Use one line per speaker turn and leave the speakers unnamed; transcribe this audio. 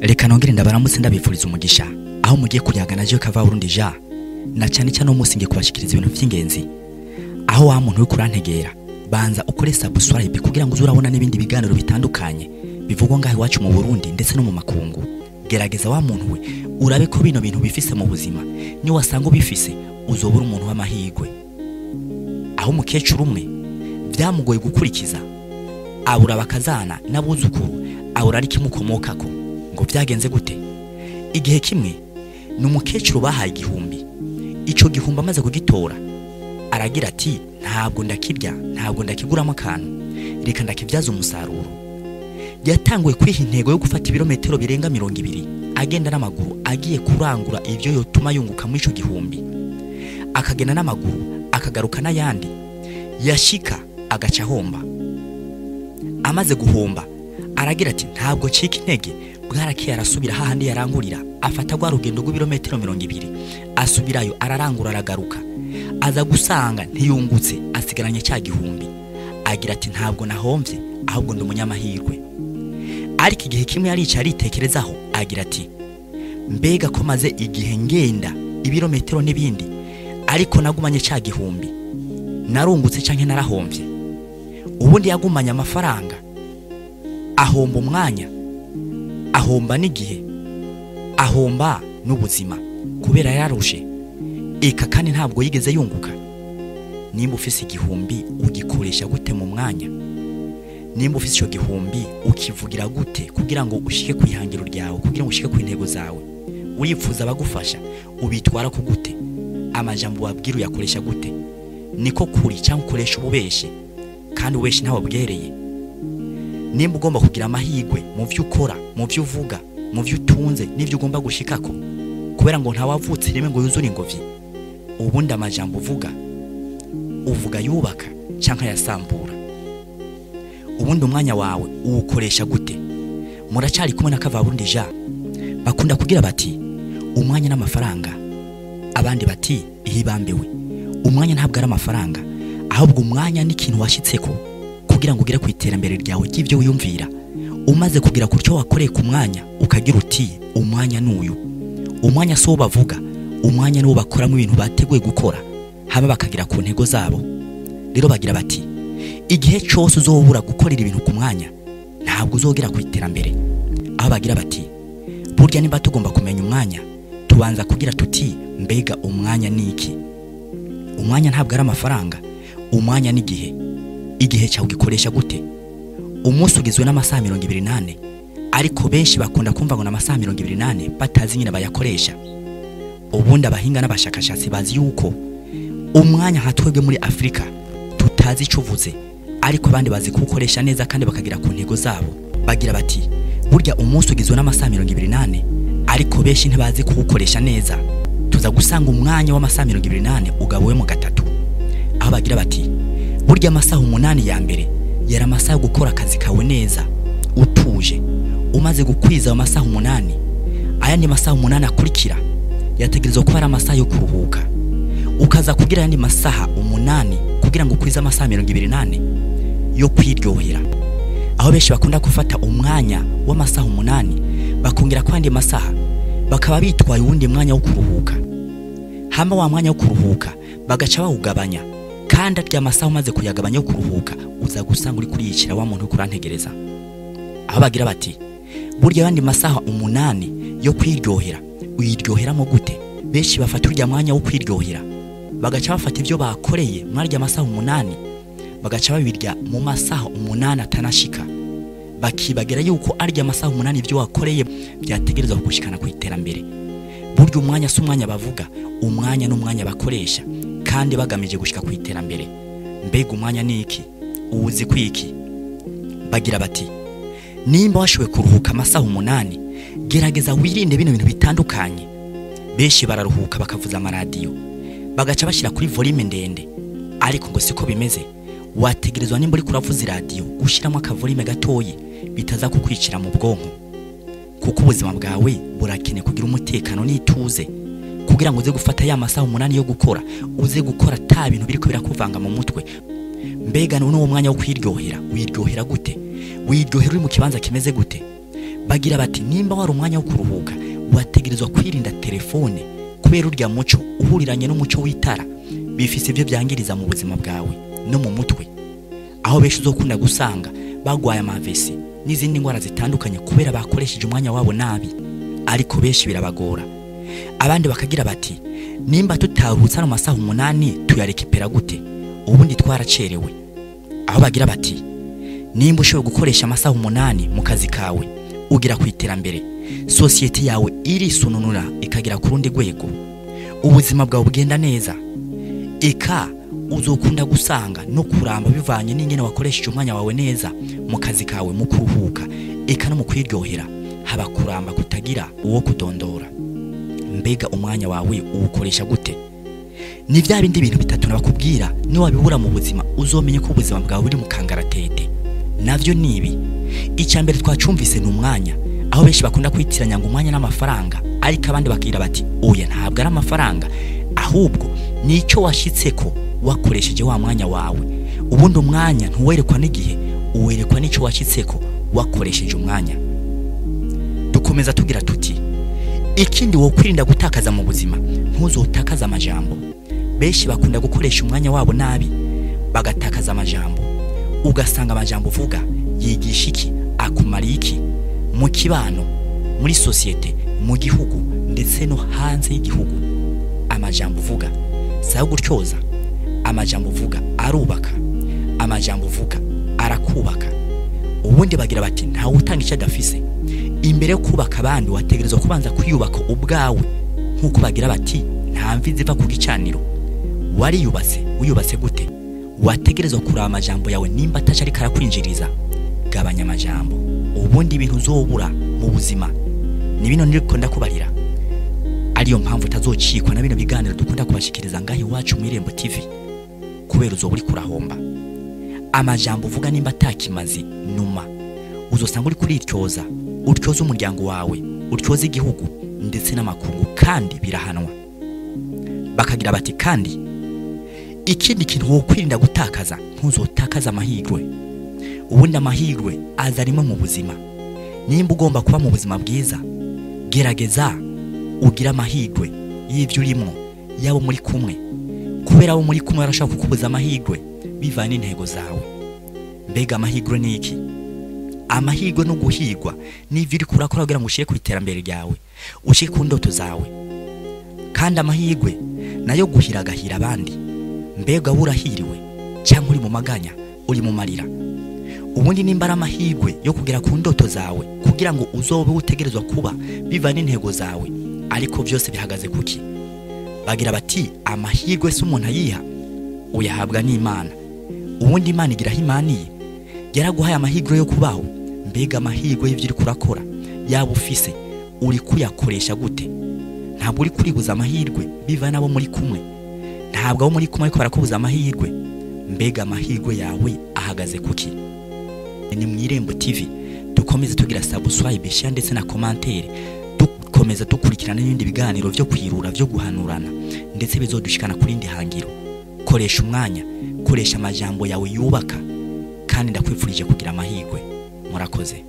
Reka nongere ndabaramutse ndabifuriza umugisha aho mugiye kuryagana je kava Burundi ja na cyane cyane umunsi ngiye kubashikiriza ibintu by'ingenzi aho wa muntu wikurantegera banza ukore subscribe kugira ngo uzurabona n'ibindi biganiro bitandukanye bivugwa ngaho iwacu mu Burundi ndetse no mu makungu. Gerageza wa muntu we urabe ko bino bintu bifise mu buzima ni wasanga ubifise uzobura umuntu w'amahirwe. Aho mukecuru umwe byamugoye gukurikiza abura bakazana n'abuzukuru abura ari kimukomokako ngo byagenze gute. Igihe kimwe n'umukecuru bahaye igihumbi, ico gihumbi amaze kugitora aragira ati ntabwo ndakirya, ntabwo ndakiguramo akantu, reka ndakivyaza umusaruro. Yatanguye kwiha intego yo gufata ibirometero birenga 200 agenda n'amaguru agiye kurangura ivyo yotuma yunguka muri ico gihumbi. Akagenda n'amaguru akagaruka n'ayandi, yashika agaca homba. Amaze guhomba aragira ati ntabwo cika intege, bwarakiye arasubira hahandi yarangurira afata gwa rugendo rw'ibirometero 200 asubirayo ararangura aragaruka aza gusanga ntiyungutse asigaranye cya gihumbi. Agira ati ntabwo nahomvye ahubwo ndi umunyamahirwe. Ariko igihe kimwe yarica aritekerezaho agira ati mbega ko maze igihe ngenda ibirometero n'ibindi ariko nagumanye cya gihumbi, narungutse canke narahomvye. Ubundi yagumanye amafaranga, ahomba umwanya, ahomba n'igihe, ahomba n'ubuzima kubera yarushe. Eka kandi ntabwo yigeze yunguka. Nimba ufise igihumbi ugikoresha gute mu mwanya? Nimba ufise ico gihumbi ukivugira gute kugira ngo ushike kwihangiro ryawe, kugira ngo ushike ku intego zawe? Urifuza abagufasha ubitwara ku gute? Amajambo wabwira uyakoresha gute? Niko kuri cyangwa ukoresha ububeshe kandi ubeshe ntawe bwereye? Nimba ugomba kugira amahirwe mu byo ukora, mu byo uvuga, mu byo utunze n'ibyo ugomba gushikako, kubera ngo ntawavutse rimwe ngo yuzure ingovi. Ubundi amajambo uvuga yubaka cyangwa yasambura. Ubundi umwanya wawe uwukoresha gute? Muracari kumwe na kava Burundi ja bakunda kugira bati umwanya n'amafaranga, abandi bati ihibambewe. Umwanya ntabwo ari amafaranga, ahubwo umwanya ni ikintu washitseko kugira ngo ugire ku iterambere ryawe ry'ivyo wiyumvira. Umaze kugira ku cyo wakoreye ku mwanya ukagira uti umwanya n'uyu. Umwanya so bavuga, umwanya n'uwo bakoramo ibintu bateguye gukora haba bakagira ku ntego zabo. Rero bagira bati igihe cyose uzobura gukorera ibintu ku mwanya ntabwo uzogera ku iterambere. Aho bagira bati burya niba tugomba kumenya umwanya tubanza kugira tuti mbega umwanya niki? Umwanya ntabwo ari amafaranga, umwanya n'igihe. Igihe cyawe ugikoresha gute? Umunsi ugizwe n'amasaha 28 ariko benshi bakunda kumva ngo n'amasaha 28 batazi nyine bayakoresha. Ubundi abahinga n'abashakashatsi bazi yuko umwanya hatwebwe muri Afrika tutazi ico uvuze, ariko abandi bazi kuwukoresha neza kandi bakagira ku ntego zabo. Bagira bati burya umunsi ugizwe n'amasaha 28 ariko benshi ntibazi kuwukoresha neza. Tuza gusanga umwanya w'amasaha 28 ugabuwe mu gatatu. Aho bagira bati burya amasaha 8 ya mbere yari amasaha yo gukora akazi kawe neza utuje. Umaze gukwiza amasaha 8 ayandi masaha 8 akurikira yategerezwa kuba ari amasaha yo kuruhuka. Ukaza kugira yandi masaha 8 kugira ngo ukwize amasaha 28 yo kwiryohera. Aho benshi bakunda gufata umwanya w'amasaha 8 bakongera kwandi masaha bakaba bitwaye uwundi mwanya wo kuruhuka. Hama wa mwanya wo kuruhuka bagaca bawugabanya, kandi arya masaha umaze kuyagabanya yo kuruhuka uza gusanga uri kuriyicira wa muntu kurantegereza. Aho bagira bati burya yandi masaha 8 yo kwiryohera uyiryoheramo gute? Benshi bafata urya mwanya wo kwiryohera bagaca bafata ivyo bakoreye mwarya masaha 8 bagaca babirya mu masaha 8 atanashika, bakibagera yuko arya masaha 8 ivyo wakoreye byategerezwa kugushikana ku iterambere. Burya umwanya si umwanya bavuga, umwanya n'umwanya bakoresha kandi bagamije gushika ku iterambere. Mbega umwanya niki? Uwuzi kwiki? Bagira bati nimba washoboye kuruhuka amasaha 8 gerageza wirinde bino bintu bitandukanye. Benshi bararuhuka bakavuza amaradiyo bagaca bashira kuri volume ndende, ariko ngo siko bimeze. Wategerezwa nimba uri kuravuza radio gushiramo akavolume gatoyi bitaza kukwicira mu bwonko, kuko ubuzima bwawe burakene kugira umutekano n'ituze kugira ngo uze gufata ya masaha 8 yo gukora uze gukora ta bintu biriko birakuvanga mu mutwe. Mbega n'uwo mwanya wo kwiryohera wiryohera gute? Wiryohera uri mu kibanza kimeze gute? bagira bati nimba wari umwanya wo kuruhuka wategerezwa kwirinda telefone kubera urya muco uhuriranye n'umuco w'itara bifise ibyo byangiriza mu buzima bwawe no mu mutwe, aho benshi uzokunda gusanga bagwaye amavesi n'izindi ndwara zitandukanye kubera bakoresheje umwanya wabo nabi. Ariko benshi birabagora. Abandi bakagira bati nimba tutaruhutsa no masaha 8 tuyarekipera gute, ubundi twaracerewe. Aho bagira bati nimba ushobora gukoresha amasaha 8 mu kazi kawe ugira kwiterambere, societe yawe irisununura ikagira ku rundi rwego, ubuzima bwawe bugenda neza, eka uzokunda gusanga no kuramba bivanye n'ingene wakoresheje umwanya wawe neza mu kazi kawe mu kuruhuka, eka no mu kwiryohera, haba kuramba kutagira uwo kudondora. Mbega umwanya wawe uwukoresha gute? Ni vya bindi bintu bitatu nabakubwira ni wabibura mu buzima uzomenye ko ubuzima bwawe buri mu kangaratete. Navyo nibi: icambere twacumvise n'umwanya, aho benshi bakunda kwitiranya ngo umwanya n'amafaranga, ariko abandi bakira bati oya ntabwo ari amafaranga, ahubwo nico washitseko wakoresheje wa mwanya wawe. Ubundi umwanya ntuwerekwa n'igihe, uwerekwa nico washitseko wakoresheje umwanya. Dukomeza tugira tuti ikindi wo kwirinda gutakaza mu buzima, ntuzotakaza amajambo. Benshi bakunda gukoresha umwanya wabo nabi bagatakaza amajambo, ugasanga amajambo uvuga yigisha iki, akumara iki mu kibano, muri societe, mu gihugu ndetse no hanze y'igihugu. Amajambo uvuga saho gutyoza, amajambo uvuga arubaka, amajambo uvuga arakubaka. Ubundi bagira bati ntawe utanga icyo adafise. Imbere yo kubaka abandi wategerezwa kubanza kwiyubaka ubwawe, nkuko bagira bati nta mvi ziva ku gicaniro. Wariyubatse, uyubatse gute? Wategerezwa kuraba amajambo yawe nimba atacari karakwinjiriza, gabanya amajambo. Ubundi ibintu uzobura mu buzima ni bino niriko ndakubarira. Ariyo mpamvu utazocikwa na bino biganiro dukunda kubashikiriza ngaho iwacu mu Irembo TV, kubera uzoburi kurahomba. Amajambo uvuga nimba atakimazi numa, uzosanga uri kurityoza, utyoza umuryango wawe, utyoza igihugu ndetse n'amakungu, kandi birahanwa. Bakagira bati kandi ikindi kintu wo kwirinda gutakaza, ntuzotakaza amahirwe. Ubundi amahirwe azarimo mu buzima. Nimba ugomba kuba mu buzima bwiza, gerageza ugira amahirwe y'ivyo urimo yabo muri kumwe, kubera abo muri kumwe arashaka kukubuza amahirwe bivanye n'intego zawe. Mbega amahirwe ni iki? Amahirwe no guhirwa n'ivyo uri kurakora kugira ngo ushire ku iterambere ryawe, ushire ku ndoto zawe. Kandi amahirwe nayo guhiragahira abandi. Mbega burahiriwe cyangwa uri mu maganya, uri mu marira? Ubundi nimba ari amahirwe yo kugera ku ndoto zawe kugira ngo uzobe utegerezwa kuba bivanye n'intego zawe, ariko byose bihagaze kuki? Bagira bati amahirwe se umuntu ayiha, uyahabwa n'Imana. Ubundi Imana igira himaniye, yaraguhaye amahirwe yo kubaho. Mbega amahirwe y'ivyo uri kurakora yaba ufise uri kuyakoresha gute? Ntabwo uri kuribuza amahirwe bivanye nabo muri kumwe, ntabwo abo muri kumwe ariko barakubuza amahirwe. Mbega amahirwe yawe ahagaze kuki? Ni mu Irembo TV dukomeze tugira subscribe, share ndetse na commentaire, dukomeza dukurikirana n'ibindi biganiro byo kwirura, byo guhanurana ndetse bizodushikana kuri ndi hangiro. Koresha umwanya, koresha amajambo yawe yubaka, kandi ndakwifurije kugira amahirwe. Murakoze.